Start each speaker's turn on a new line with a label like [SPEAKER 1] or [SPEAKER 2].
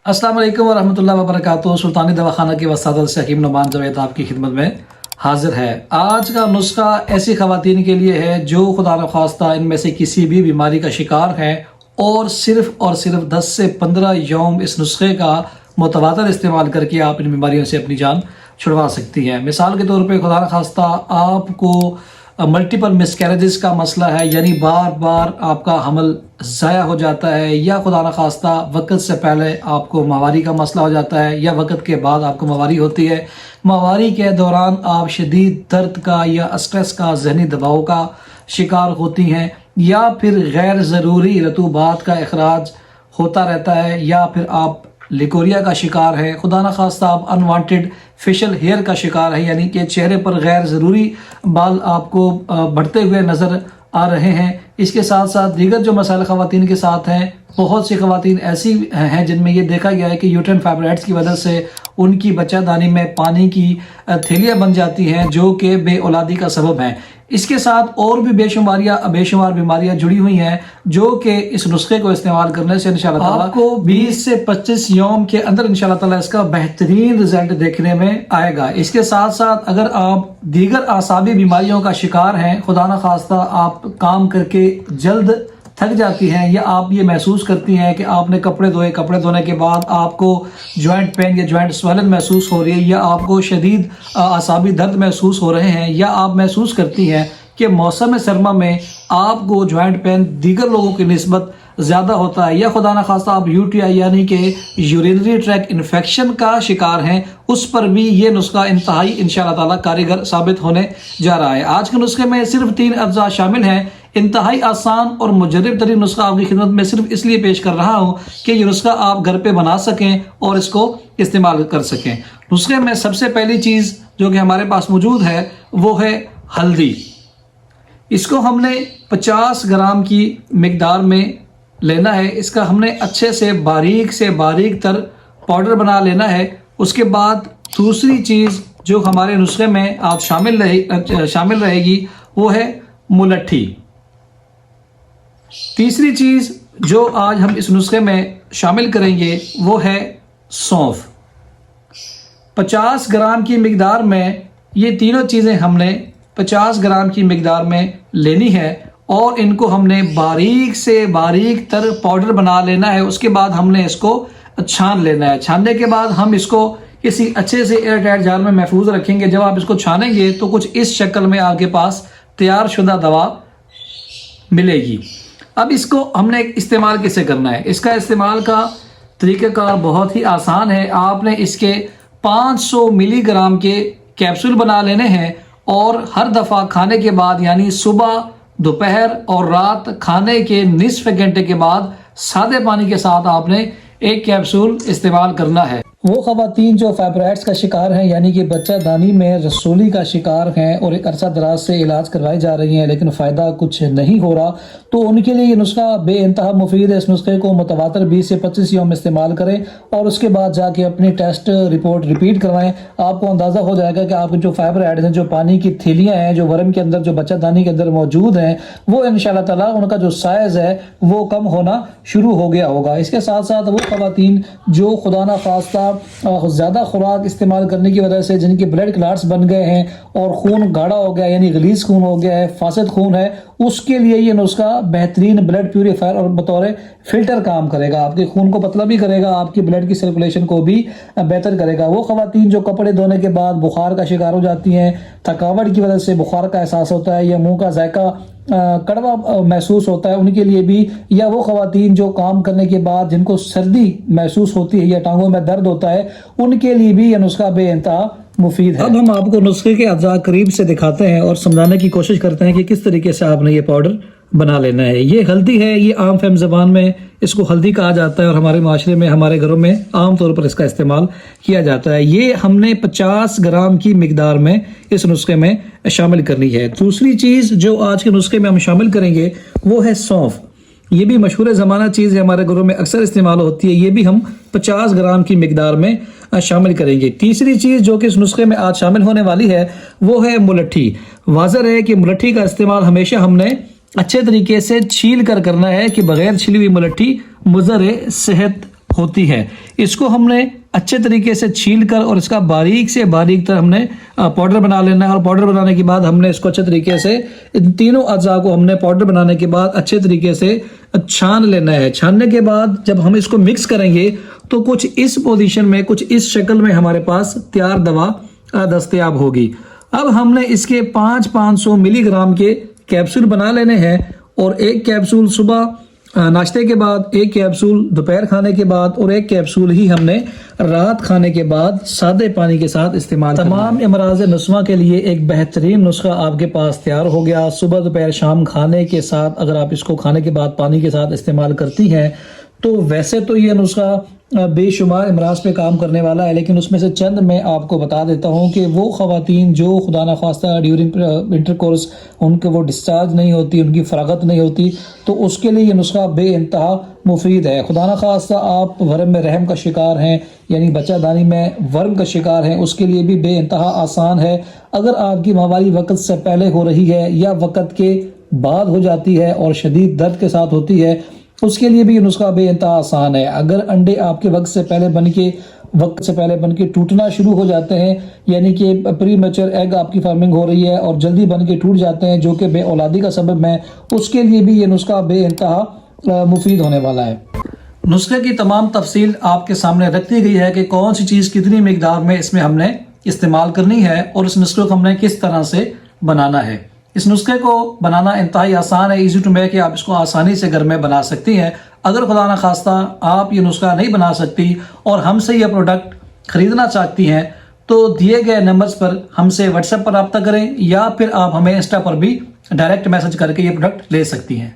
[SPEAKER 1] अस्सलाम वालेकुम वरहमतुल्लाहि वबरकातुहू। सुल्तानी दवाखाना के वसादत से हकीम नुमान जावेद आपकी खिदमत में हाजिर है। आज का नुस्खा ऐसी खवातीन के लिए है जो खुदा न खास्ता इनमें से किसी भी बीमारी का शिकार है और सिर्फ 10 से 15 यौम इस नुस्खे का मुतवातर इस्तेमाल करके आप इन बीमारियों से अपनी जान छुड़वा सकती हैं। मिसाल के तौर पे खुदा न खास्ता आपको मल्टीपल मिसकैरेजेस का मसला है, यानी बार बार आपका हमल ज़ाया हो जाता है, या खुदा न खास्ता वक़्त से पहले आपको माहवारी का मसला हो जाता है, या वक़्त के बाद आपको माहवारी होती है। माहवारी के दौरान आप शदीद दर्द का या स्ट्रेस का, जहनी दबाव का शिकार होती हैं, या फिर गैर ज़रूरी रतूबात का अखराज होता रहता है, या फिर आप लिकोरिया का शिकार है, खुदा न खास्ता आप अनवांटेड फेशियल हेयर का शिकार है, यानी कि चेहरे पर गैर ज़रूरी बाल आपको बढ़ते हुए नज़र आ रहे हैं। इसके साथ साथ दीगर जो मसाइल ख़वातीन के साथ हैं, बहुत सी ख़वातीन ऐसी हैं जिनमें ये देखा गया है कि यूट्राइन फाइब्रॉइड्स की वजह से उनकी बच्चादानी में पानी की थैलियाँ बन जाती हैं, जो कि बे औलादी का सबब है। इसके साथ और भी बेशुमार बीमारियां जुड़ी हुई हैं, जो कि इस नुस्खे को इस्तेमाल करने से इंशाअल्लाह ताला आपको 20 से 25 यौम के अंदर इंशाअल्लाह ताला इसका बेहतरीन रिजल्ट देखने में आएगा। इसके साथ साथ अगर आप दीगर आसाबी बीमारियों का शिकार हैं, खुदा न खास्ता आप काम करके जल्द थक जाती हैं, या आप ये महसूस करती हैं कि आपने कपड़े धोने के बाद आपको जॉइंट पेन या जॉइंट स्वेलिंग महसूस हो रही है, या आपको शदीद आसाबी दर्द महसूस हो रहे हैं, या आप महसूस करती हैं कि मौसम सरमा में आपको जॉइंट पेन दीगर लोगों की निस्बत ज़्यादा होता है, या खुदा न खास्ता आप यूटीआई यानी कि यूरिनरी ट्रैक इन्फेक्शन का शिकार हैं, उस पर भी ये नुस्खा इंतहाई इंशाअल्लाह ताला कारीगर साबित होने जा रहा है। आज के नुस्खे में सिर्फ 3 अज्जा शामिल हैं। इंतहाई आसान और मुजर्रब तरीन नुस्खा आपकी खिदमत में सिर्फ इसलिए पेश कर रहा हूँ कि ये नुस्खा आप घर पे बना सकें और इसको इस्तेमाल कर सकें। नुस्खे में सबसे पहली चीज़ जो कि हमारे पास मौजूद है वो है हल्दी। इसको हमने 50 ग्राम की मिकदार में लेना है। इसका हमने अच्छे से बारीक तर पाउडर बना लेना है। उसके बाद दूसरी चीज़ जो हमारे नुस्खे में आज शामिल रहेगी वो है मुलट्ठी। तीसरी चीज़ जो आज हम इस नुस्खे में शामिल करेंगे वो है सौंफ। 50 ग्राम की मिकदार में ये तीनों चीज़ें हमने 50 ग्राम की मिकदार में लेनी है और इनको हमने बारीक तर पाउडर बना लेना है। उसके बाद हमने इसको छान लेना है। छानने के बाद हम इसको किसी अच्छे से एयर टाइट जार में महफूज रखेंगे। जब आप इसको छानेंगे तो कुछ इस शक्ल में आपके पास तैयार शुदा दवा मिलेगी। अब इसको हमने इस्तेमाल कैसे करना है? इसका इस्तेमाल का तरीक़ाकार बहुत ही आसान है। आपने इसके 500 मिलीग्राम के कैप्सूल बना लेने हैं और हर दफ़ा खाने के बाद, यानी सुबह, दोपहर और रात खाने के निसफ घंटे के बाद सादे पानी के साथ आपने एक कैप्सूल इस्तेमाल करना है। वो ख़वातीन जो फाइब्रॉइड्स का शिकार हैं, यानी कि बच्चादानी में रसूली का शिकार हैं और एक अरसा दराज से इलाज करवाई जा रही हैं लेकिन फ़ायदा कुछ नहीं हो रहा, तो उनके लिए ये नुस्खा बेइंतहा मुफीद है। इस नुस्खे को मुतवातर 20 से 25 यौम इस्तेमाल करें और उसके बाद जाके अपनी टेस्ट रिपोर्ट रिपीट करवाएं। आपको अंदाज़ा हो जाएगा कि आपके जो फाइब्रॉइड्स हैं, जो पानी की थैलियाँ हैं, जो वर्म के अंदर, जो बच्चादानी के अंदर मौजूद हैं, वो इंशाअल्लाह ताला उनका जो साइज़ है वो कम होना शुरू हो गया होगा। इसके साथ साथ वो ख़वातीन जो खुदा न खास्ता ज़्यादा खुराक इस्तेमाल करने की वजह से जिनके ब्लड क्लॉट्स बन गए हैं और खून गाढ़ा हो गया, यानी गलीज खून हो गया है, फासिद खून है, उसके लिए ये नुस्खा बेहतरीन ब्लड प्यूरीफायर और बतौर फिल्टर काम करेगा। आपके खून को पतला भी करेगा, आपकी ब्लड की सर्कुलेशन को भी बेहतर करेगा। वो ख़वातीन जो कपड़े धोने के बाद बुखार का शिकार हो जाती हैं, थकावट की वजह से बुखार का एहसास होता है, या मुँह का जायका कड़वा महसूस होता है, उनके लिए भी, या वो ख़वातीन जो काम करने के बाद जिनको सर्दी महसूस होती है या टांगों में दर्द होता है, उनके लिए भी यह नुस्खा बेइंतहा मुफीद है। अब हम आपको नुस्खे के अज्जा करीब से दिखाते हैं और समझाने की कोशिश करते हैं कि किस तरीके से आपने ये पाउडर बना लेना है। ये हल्दी है, ये आम फहम ज़बान में इसको हल्दी कहा जाता है और हमारे माशरे में, हमारे घरों में आम तौर पर इसका इस्तेमाल किया जाता है। ये हमने 50 ग्राम की मिकदार में इस नुस्खे में शामिल करनी है। दूसरी चीज़ जो आज के नुस्खे में हम शामिल करेंगे वो है सौंफ। ये भी मशहूर ज़माना चीज़ है, हमारे घरों में अक्सर इस्तेमाल होती है। ये भी हम 50 ग्राम की मिकदार में शामिल करेंगे। तीसरी चीज़ जो कि इस नुस्खे में आज शामिल होने वाली है वो है मुलट्ठी। वाज़ह है कि मुलट्ठी का इस्तेमाल हमेशा हमने अच्छे तरीके से छील कर करना है कि बगैर छिली हुई मुलट्ठी मुज़र सेहत ہوتی ہے۔ اس کو ہم نے اچھے طریقے سے چھیل کر اور اس کا باریک سے باریک تر ہم نے پاؤڈر بنا لینا ہے، اور پاؤڈر بنانے کے بعد ہم نے اس کو اچھے طریقے سے ان تینوں اجزاء کو ہم نے پاؤڈر بنانے کے بعد اچھے طریقے سے چھان لینا ہے۔ چھاننے کے بعد جب ہم اس کو مکس کریں گے تو کچھ اس پوزیشن میں، کچھ اس شکل میں ہمارے پاس تیار دوا دستیاب ہوگی۔ اب ہم نے اس کے 500 ملی گرام کے کیپسول بنا لینے ہیں، اور ایک کیپسول صبح ناشتے کے بعد، ایک کیپسول دوپہر کھانے کے بعد، اور ایک کیپسول ہی ہم نے رات کھانے کے بعد سادے پانی کے ساتھ استعمال کرنا ہے۔ تمام امراض نسواں کے لیے ایک بہترین نسخہ آپ کے پاس تیار ہو گیا۔ صبح دوپہر شام کھانے کے ساتھ اگر آپ اس کو کھانے کے بعد پانی کے ساتھ استعمال کرتی ہیں تو ویسے تو یہ نسخہ بے شمار امراض پہ کام کرنے والا ہے، لیکن اس میں سے چند میں آپ کو بتا دیتا ہوں کہ وہ خواتین جو خدا نخواستہ ڈیورنگ انٹر کورس ان کے وہ ڈسچارج نہیں ہوتی، ان کی فراغت نہیں ہوتی، تو اس کے لیے یہ نسخہ بے انتہا مفید ہے۔ خدا نخواستہ آپ ورم میں رحم کا شکار ہیں، یعنی بچہ دانی میں ورم کا شکار ہیں، اس کے لیے بھی بے انتہا آسان ہے۔ اگر آپ کی ماولی وقت سے پہلے ہو رہی ہے یا وقت کے بعد ہو جاتی ہے اور شدید درد کے ساتھ ہوتی ہے، اس کے لیے بھی یہ نسخہ بے انتہا آسان ہے۔ اگر انڈے آپ کے وقت سے پہلے بن کے ٹوٹنا شروع ہو جاتے ہیں، یعنی کہ پری میچر ایگ آپ کی فارمنگ ہو رہی ہے اور جلدی بن کے ٹوٹ جاتے ہیں جو کہ بے اولادی کا سبب ہے، اس کے لیے بھی یہ نسخہ بے انتہا مفید ہونے والا ہے۔ نسخے کی تمام تفصیل آپ کے سامنے رکھ دی گئی ہے کہ کون سی چیز کتنی مقدار میں اس میں ہم نے استعمال کرنی ہے، اور اس نسخے کو ہم نے کس طرح سے بنانا ہے۔ اس نسخے کو بنانا انتہائی آسان ہے، ایزی ٹو میک ہے، آپ اس کو آسانی سے گھر میں بنا سکتی ہیں۔ اگر خدا نخواستہ آپ یہ نسخہ نہیں بنا سکتی اور ہم سے یہ پروڈکٹ خریدنا چاہتی ہیں تو دیے گئے نمبرز پر ہم سے واٹس ایپ پر رابطہ کریں، یا پھر آپ ہمیں انسٹا پر بھی ڈائریکٹ میسج کر کے یہ پروڈکٹ لے سکتی ہیں۔